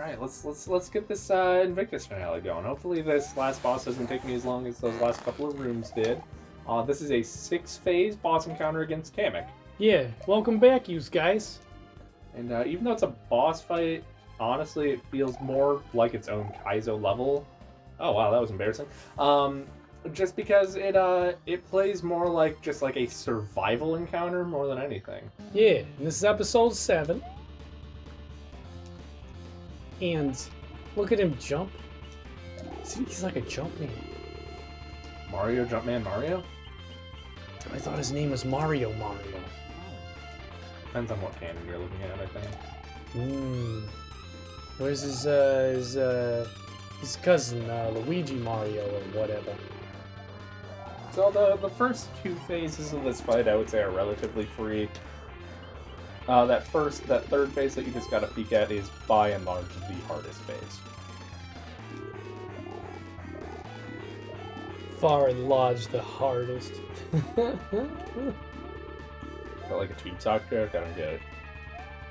Alright, let's get this Invictus finale going. Hopefully this last boss doesn't take me as long as those last couple of rooms did. This is a 6-phase boss encounter against Kamek. Yeah, welcome back, you guys. And even though it's a boss fight, honestly, it feels more like its own Kaizo level. Oh wow, that was embarrassing. Just because it plays more like just like a survival encounter more than anything. Yeah, and this is episode 7. And look at him jump. See, he's like a jump man. Mario Jumpman Mario? I thought his name was Mario. Depends on what canon you're looking at, I think. Where's his cousin, Luigi Mario or whatever? So the first 2 phases of this fight, I would say, are relatively free. That third phase that you just got to peek at is by and large the hardest phase. Far and large, the hardest. But like a tube sock joke, I don't get it.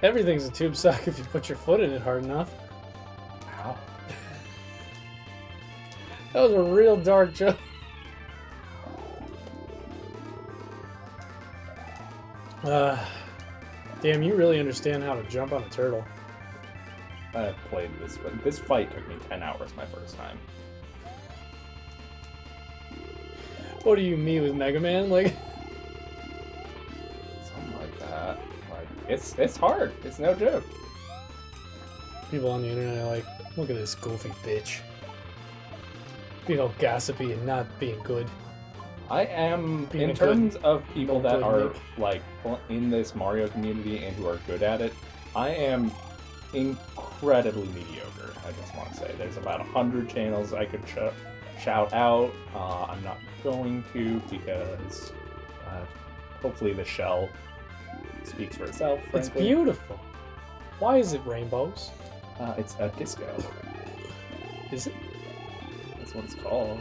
Everything's a tube sock if you put your foot in it hard enough. Ow. That was a real dark joke. Damn, you really understand how to jump on a turtle. I played this, but this fight took me 10 hours my first time. What do you mean with Mega Man? Like, something like that. Like it's hard. It's no joke. people on the internet are like, look at this goofy bitch. Being all gossipy and not being good. I am, Being in terms of people that good are Nick. like in this Mario community and who are good at it, I am incredibly mediocre. I just want to say there's about 100 channels I could shout out. I'm not going to because hopefully the shell speaks for itself. Frankly. It's beautiful. Why is it rainbows? It's a disco. Is it? That's what it's called.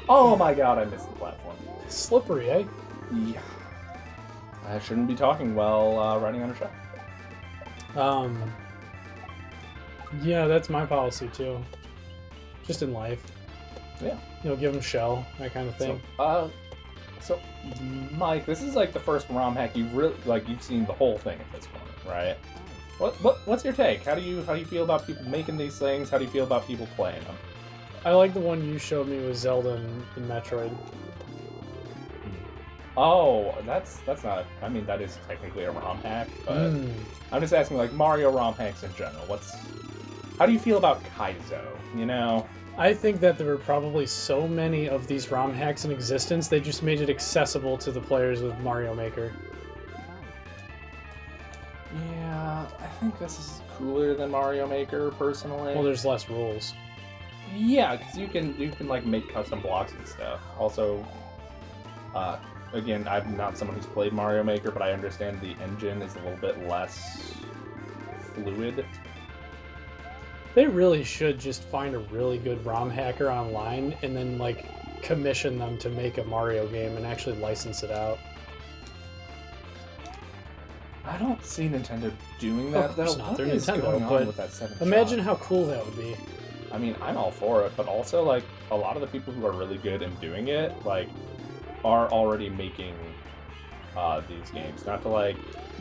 Oh my god, I missed the platform. Slippery, eh? Yeah. I shouldn't be talking while riding on a show. Yeah, that's my policy too. Just in life. Yeah. You know, give them shell, that kind of thing. So, Mike, this is like the first ROM hack you've seen the whole thing at this point, right? What's your take? How do you feel about people making these things? How do you feel about people playing them? I like the one you showed me with Zelda and Metroid. Oh, that's not. I mean, that is technically a ROM hack, but I'm just asking, like, Mario ROM hacks in general. How do you feel about Kaizo? You know, I think that there were probably so many of these ROM hacks in existence, they just made it accessible to the players with Mario Maker. Yeah, I think this is cooler than Mario Maker, personally. Well, there's less rules. Yeah, because you can like make custom blocks and stuff. Also, again, I'm not someone who's played Mario Maker, but I understand the engine is a little bit less fluid. They really should just find a really good ROM hacker online and then like commission them to make a Mario game and actually license it out. I don't see Nintendo doing that, Of course though. not. What They're is Nintendo, going on but with that 7 Imagine shot? how cool that would be. I mean, I'm all for it, but also, like, a lot of the people who are really good in doing it, like, are already making these games. Not to, like,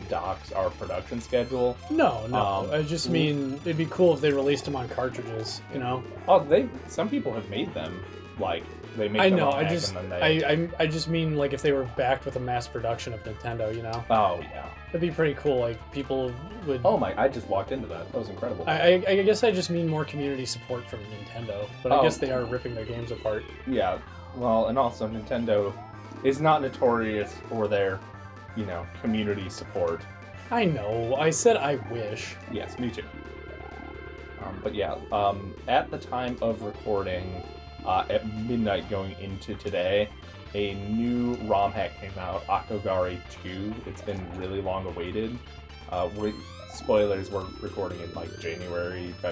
dox our production schedule. No. I just mean it'd be cool if they released them on cartridges, you know? Oh, some people have made them, like, they make I them know, on I just mean like if they were backed with a mass production of Nintendo, you know? Oh, yeah. That'd be pretty cool, like people would... Oh my, I just walked into that. That was incredible. I guess I just mean more community support from Nintendo, but I guess they are ripping their games apart. Yeah, well, and also Nintendo is not notorious for their, you know, community support. I know, I said I wish. Yes, me too. But yeah, at the time of recording, at midnight going into today, a new ROM hack came out, Akogari 2. It's been really long awaited. Spoilers, we're recording in like February of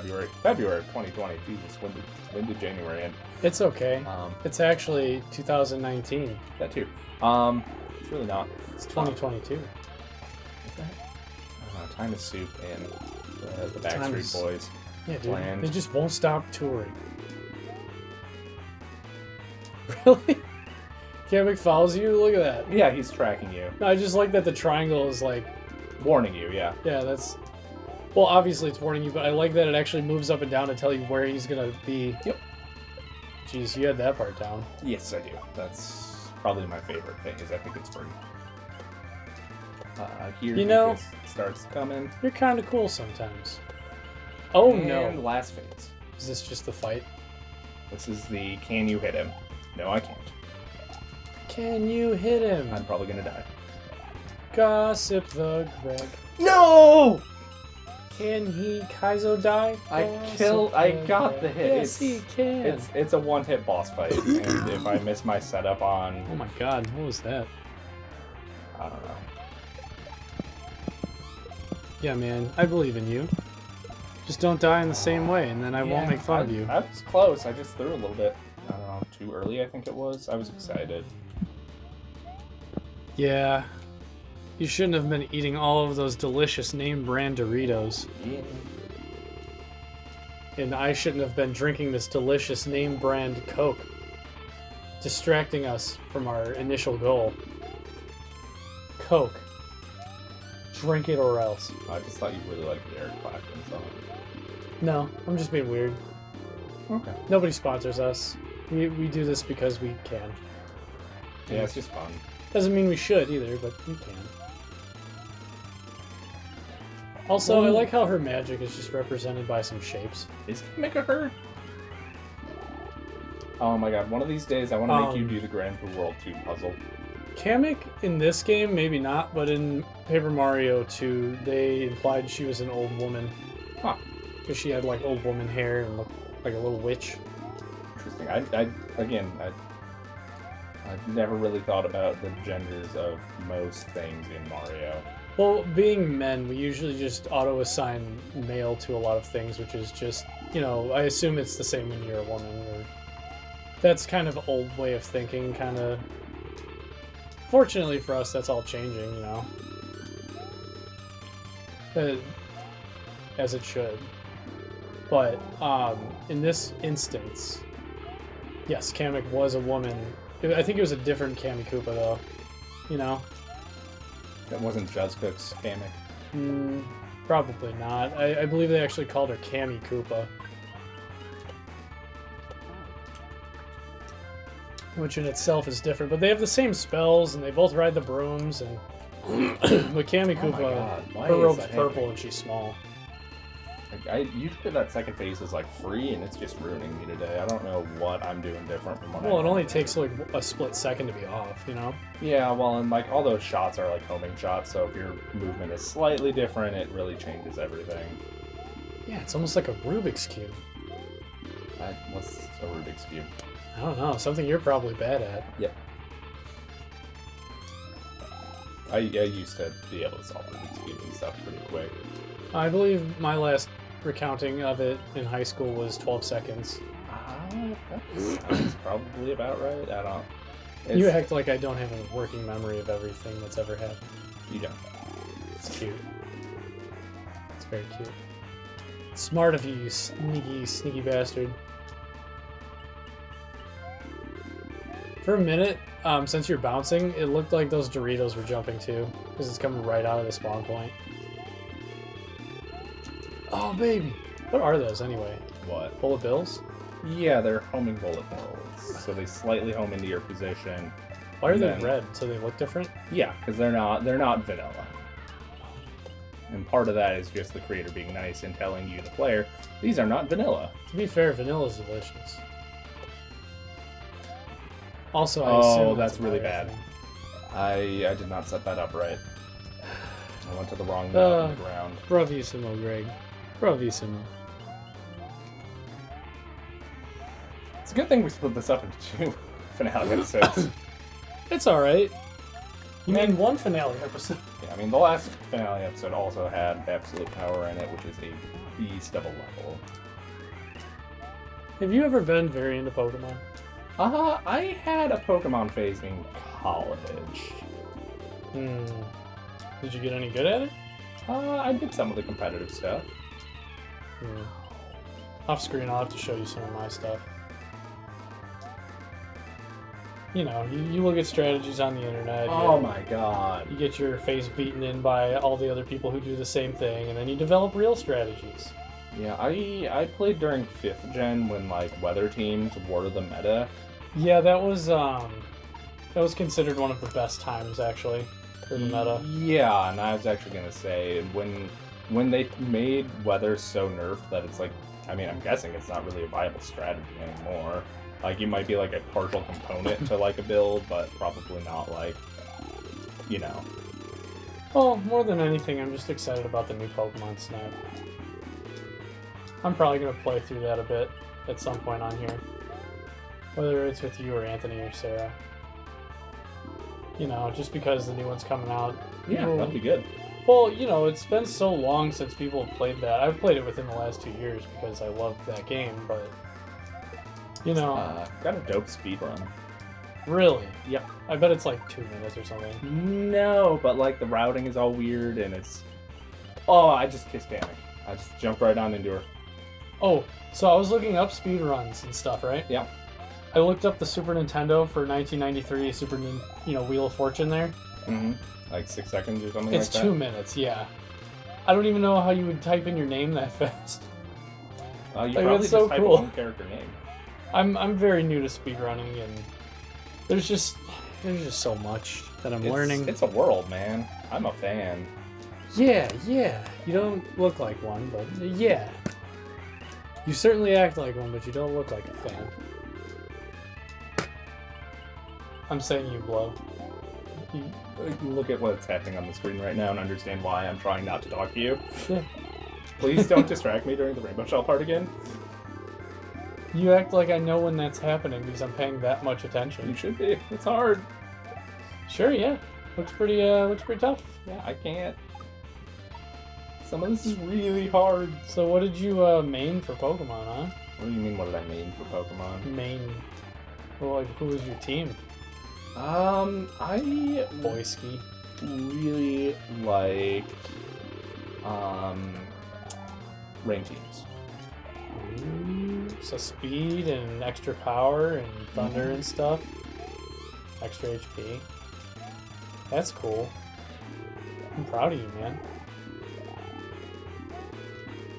2020. Jesus, when did January end? It's okay. It's actually 2019. That too. It's really not. It's 2022. Time is soup and the Backstreet Boys. Yeah, dude. planned. They just won't stop touring. Really? Kamek follows you? Look at that. Yeah, he's tracking you. No, I just like that the triangle is like... Warning you, yeah. Yeah, that's... Well, obviously it's warning you, but I like that it actually moves up and down to tell you where he's gonna be. Yep. Jeez, you had that part down. Yes, I do. That's probably my favorite thing, is I think it's free. Here You know, it starts coming. you're kind of cool sometimes. Oh And no. last phase. Is this just the fight? This is the can you hit him? No, I can't. Can you hit him? I'm probably gonna die. Gossip the Greg. No! Can he Kaizo die? I Gossip got the hit. Yes, he can. It's a one-hit boss fight, and if I miss my setup on... Oh my god, what was that? I don't know. Yeah, man, I believe in you. Just don't die in the same way, and then I won't make fun of you. I was close. I just threw a little bit, I don't know, too early, I think it was. I was excited. Yeah. You shouldn't have been eating all of those delicious name brand Doritos. Yeah. And I shouldn't have been drinking this delicious name brand Coke. Distracting us from our initial goal. Coke. Drink it or else. I just thought you really liked the Eric Clapton song. No, I'm just being weird. Okay. Nobody sponsors us. We do this because we can. Yeah, it's just fun. Doesn't mean we should either, but we can. Also, I like how her magic is just represented by some shapes. Is Kamika her? Oh my god, one of these days I want to make you do the Grand Prix World 2 puzzle. Kamek in this game, maybe not, but in Paper Mario 2, they implied she was an old woman. Huh. Because she had like old woman hair and looked like a little witch. Interesting. I've never really thought about the genders of most things in Mario. Well, being men, we usually just auto-assign male to a lot of things, which is just, you know, I assume it's the same when you're a woman. Or that's kind of an old way of thinking, kind of. Fortunately for us, that's all changing, you know. As it should. But, in this instance, yes, Kamek was a woman. I think it was a different Kamikupa, though. You know? That wasn't Juzcook's Kamek. Probably not. I believe they actually called her Kami Koopa. Which in itself is different, but they have the same spells, and they both ride the brooms, and... But Kami Koopa, her robe's purple and she's small. Usually that second phase is like free, and it's just ruining me today. I don't know what I'm doing different from what Well, it only takes like a split second to be off, you know? Yeah, well, and like all those shots are like homing shots, so if your movement is slightly different, it really changes everything. Yeah, it's almost like a Rubik's Cube. What's a Rubik's Cube? I don't know, something you're probably bad at. Yep. I used to be able to solve Rubik's Cube and stuff pretty quick. I believe my last recounting of it in high school was 12 seconds. That sounds probably about right. I don't... You act like I don't have a working memory of everything that's ever happened. You don't. It's cute. It's very cute. Smart of you, you sneaky bastard. For a minute, since you're bouncing, it looked like those Doritos were jumping too, because it's coming right out of the spawn point. Oh, baby. What are those, anyway? What? Bullet bills? Yeah, they're homing bullet bills. So they slightly home into your position. Why are they red? So they look different? Yeah, because they're not vanilla. And part of that is just the creator being nice and telling you, the player, these are not vanilla. To be fair, vanilla's delicious. Also, I assume that's really Mario bad. thing. I did not set that up right. I went to the wrong node on the ground. Bravissimo, Greg. Bravissimo. It's a good thing we split this up into 2 finale episodes. It's alright. You mean one finale episode? Yeah, I mean, the last finale episode also had Absolute Power in it, which is a beast of a level. Have you ever been very into Pokemon? I had a Pokemon phase in college. Did you get any good at it? I did some of the competitive stuff. Off screen, I'll have to show you some of my stuff. You know, you look at strategies on the internet. Oh my god. You get your face beaten in by all the other people who do the same thing, and then you develop real strategies. Yeah, I played during 5th gen when, like, weather teams were the meta. Yeah, that was considered one of the best times, actually, for the meta. Yeah, and I was actually gonna say, when they made weather so nerfed that it's like, I mean, I'm guessing it's not really a viable strategy anymore. Like, you might be, like, a partial component to, like, a build, but probably not, like, you know. Well, more than anything, I'm just excited about the new Pokemon Snap. I'm probably going to play through that a bit at some point on here. Whether it's with you or Anthony or Sarah. You know, just because the new one's coming out. Yeah, that'd be good. Well, you know, it's been so long since people have played that. I've played it within the last 2 years because I love that game, but... You know... Got a dope speed run. Really? Yep. I bet it's like 2 minutes or something. No, but, like, the routing is all weird, and it's... Oh, I just kissed Kamek. I just jumped right on into her. Oh, so I was looking up speedruns and stuff, right? Yeah. I looked up the Super Nintendo for 1993 Wheel of Fortune there. Mm-hmm. Like 6 seconds or something It's like that? 2 minutes, yeah. I don't even know how you would type in your name that fast. You Like, probably that's so just type cool. a one character name. I'm very new to speedrunning, and there's just so much that I'm learning. It's a world, man. I'm a fan. Yeah. You don't look like one, but yeah. You certainly act like one, but you don't look like a fan. I'm saying you blow. You look at what's happening on the screen right now and understand why I'm trying not to talk to you. Yeah. Please don't distract me during the Rainbow Shell part again. You act like I know when that's happening because I'm paying that much You attention. should be. It's hard. Sure, yeah. Looks pretty tough. Yeah, I can't. Some of this is really hard. So what did you main for Pokemon, huh? What do you mean, what did I mean for Pokemon? Main. Well, like, who was your team? I Boyski. really liked, rain teams. So speed and extra power and thunder and stuff. Extra HP. That's cool. I'm proud of you, man.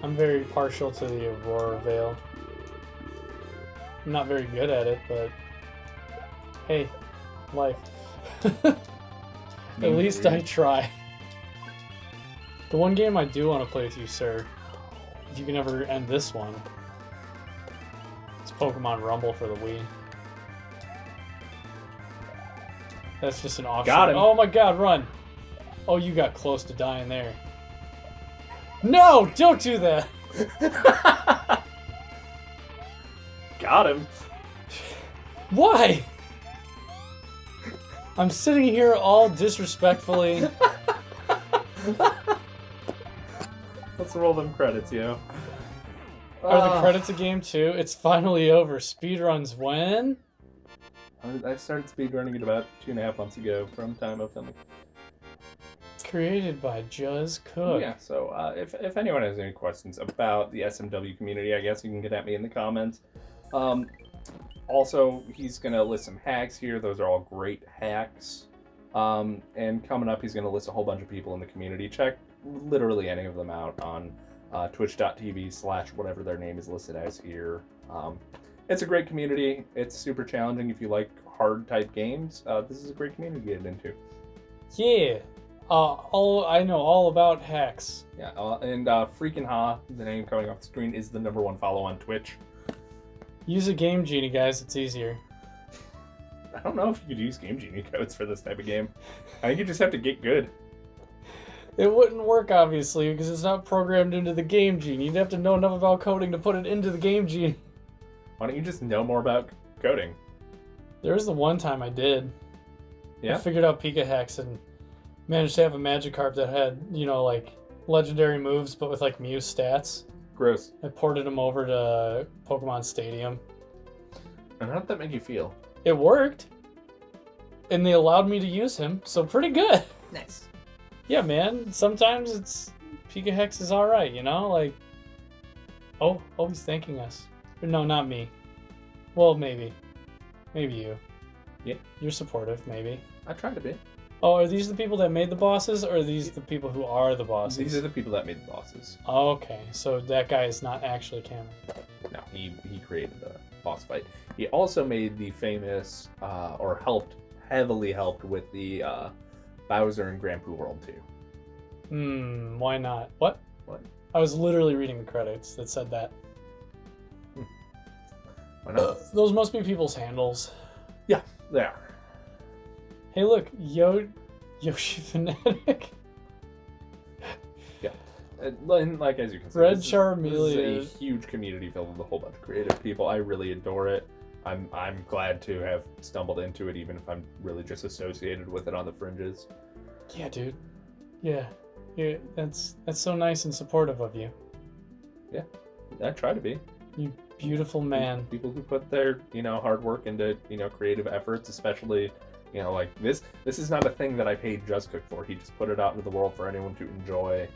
I'm very partial to the Aurora Veil. I'm not very good at it, but hey, life. At least I try. The one game I do want to play with you, sir, if you can ever end this one, it's Pokemon Rumble for the Wii. That's just an offshoot. Got him. Oh my god, run! Oh, you got close to dying there. No! Don't do that! Got him. Why? I'm sitting here all disrespectfully. Let's roll them credits, yo. Are the credits a game too? It's finally over. Speedruns when? I started speedrunning it about 2.5 months ago from time of filming. Created by Juz Cook. Yeah, so if anyone has any questions about the SMW community, I guess you can get at me in the comments. Also, he's going to list some hacks here. Those are all great hacks. And coming up, he's going to list a whole bunch of people in the community. Check literally any of them out on twitch.tv/whatever their name is listed as here. It's a great community. It's super challenging if you like hard type games. This is a great community to get into. Yeah. I know all about hacks. Yeah, and Freakin' Ha, the name coming off the screen, is the #1 follow on Twitch. Use a Game Genie, guys. It's easier. I don't know if you could use Game Genie codes for this type of game. I think you just have to get good. It wouldn't work, obviously, because it's not programmed into the Game Genie. You'd have to know enough about coding to put it into the Game Genie. Why don't you just know more about coding? There was the one time I did. Yeah? I figured out Pika hacks and managed to have a Magikarp that had, like, legendary moves, but with, like, Mew stats. Gross. I ported him over to Pokemon Stadium. And how did that make you feel? It worked. And they allowed me to use him, so pretty good. Nice. Yeah, man. Sometimes Pika Hex is alright, like... Oh, he's thanking us. No, not me. Well, maybe. Maybe you. Yeah. You're supportive, maybe. I try to be. Oh, are these the people that made the bosses, or are these the people who are the bosses? These are the people that made the bosses. Oh, okay, so that guy is not actually canon. No, he created the boss fight. He also made the famous, or heavily helped with the Bowser and Grand Poo World 2. Why not? What? What? I was literally reading the credits that said that. Why not? Those must be people's handles. Yeah, they are. Hey, look, Yoshi Fanatic. Yeah, and like as you can see, Red this is Charmeleon. a huge community filled with a whole bunch of creative people. I really adore it. I'm glad to have stumbled into it, even if I'm really just associated with it on the fringes. Yeah, dude. Yeah, that's so nice and supportive of you. Yeah, I try to be. You beautiful man. People who put their hard work into creative efforts, especially like this is not a thing that I paid Just Cook for. He just put it out into the world for anyone to enjoy.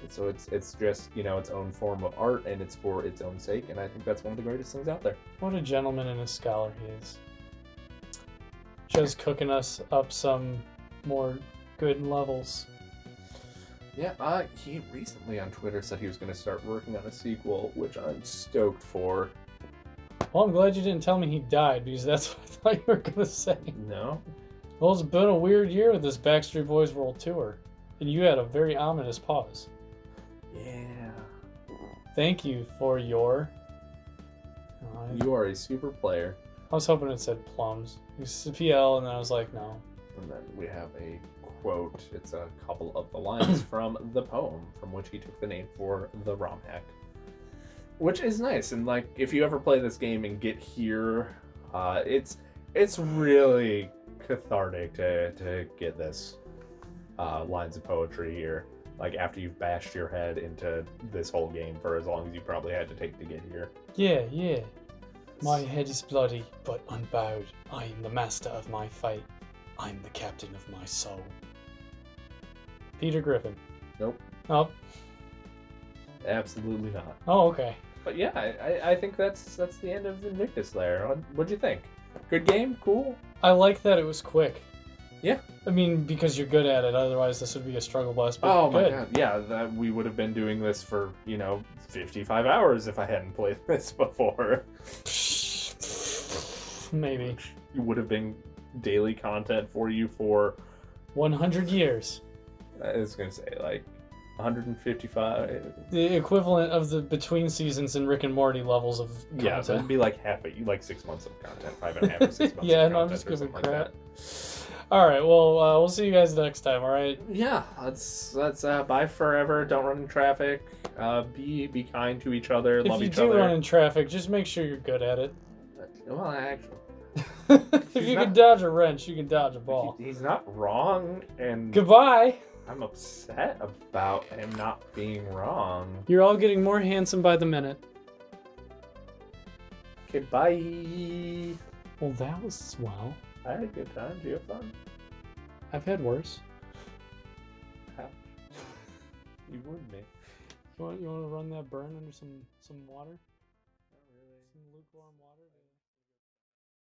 So it's just its own form of art, and it's for its own sake, and I think that's one of the greatest things out there. What a gentleman and a scholar he is. Just cooking us up some more good levels. Yeah, he recently on Twitter said he was going to start working on a sequel, which I'm stoked for. Well, I'm glad you didn't tell me he died, because that's what I thought you were going to say. No? Well, it's been a weird year with this Backstreet Boys World Tour, and you had a very ominous pause. Yeah. Thank you for your... You are a super player. I was hoping it said plums. It's a PL, and then I was like, no. And then we have a quote. It's a couple of the lines from the poem from which he took the name for the ROM hack. Which is nice, and like if you ever play this game and get here, it's really cathartic to get this lines of poetry here. Like after you've bashed your head into this whole game for as long as you probably had to take to get here. Yeah. My head is bloody, but unbowed. I am the master of my fate. I'm the captain of my soul. Peter Griffin. Nope. Oh. Absolutely not. Oh, okay. But yeah, I think that's the end of Invictus there. What'd you think? Good game? Cool? I like that it was quick. Yeah. I mean, because you're good at it. Otherwise, this would be a struggle bus. But Oh my good. god, yeah, that we would have been doing this for 55 hours if I hadn't played this before. Maybe. You would have been daily content for you for 100 years. I was gonna say like 155. The equivalent of the between seasons in Rick and Morty levels of content. Yeah, so it'd be like 6 months of content, 5.5 or 6 months. Yeah, of no, I'm content just or giving something like crap. that. All right, well, we'll see you guys next time. All right. Yeah, let's bye forever. Don't run in traffic. Be kind to each other. Love If you each do other. run in traffic, just make sure you're good at it. Well, actually, If you can dodge a wrench, you can dodge a ball. he's not wrong, and Goodbye. I'm upset about him not being wrong. You're all getting more handsome by the minute. Okay, bye. Well, that was swell. I had a good time. Did you have fun? I've had worse. Ouch. You would me. You want to run that burn under some water? Not really. Some lukewarm water?